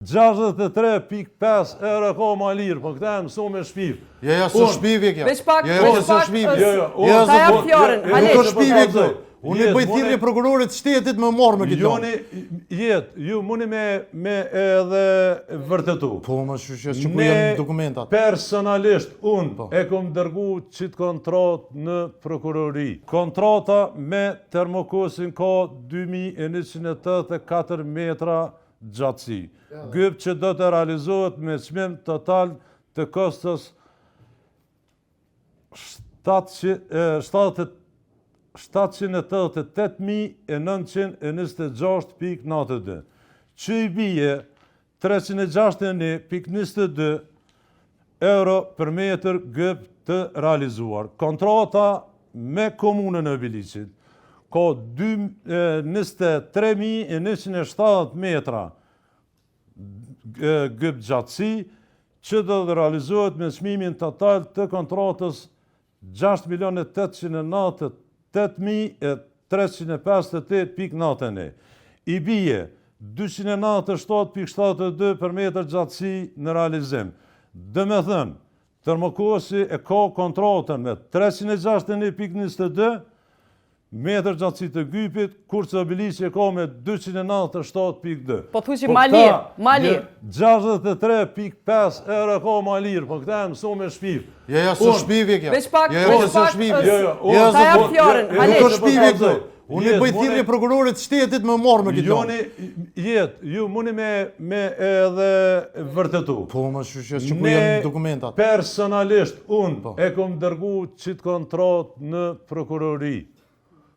63.5 euro ka ma lirë, po këta e mëso me shpiv. Ja, së shpivje kja. Veç pak, Ta jap fjalën, Nuk është shpivje këto. Unë i bëj thirrje prokurorit shtetit më marrë me këto. Ju muni me edhe vërtetu. Po, më shushe, që ku janë dokumentat. Personalisht, unë e kom dërgu qitë kontrat në prokurori. Kontrata me termokosin ka 2184 metra gjatësi. Gyp që do të realizohet me çmim total të kostës 788.926.92, që i bije 361.22 euro për metër gyp të realizuar. Kontrata me komunën e Bilicit ka 23.170 metra gyp gjatësi, që do të realizohet me çmimin total të kontratës 6.998.358.91. I bije 297.72 për metër gjatësi në realizim. Dhe me thënë, termokosi e ka kontratën me 361.22 metër gjatësi të gypit, kurse Bilici e ka me 297.2. Po thu që ma lirë. 63.5 euro ka ma lirë, po këta e mëso me shpiv. Ja, së shpivje kja. Veç pak, ta jap fjalën, Nuk është shpivje këto. Unë i bëj thirrje prokurorit shtetit më marrë me këto. Ju muni me edhe vërtetu. Po, më shushe, që ku janë dokumentat. Personalisht, unë e kom dërgu qitë kontrat në prokurori.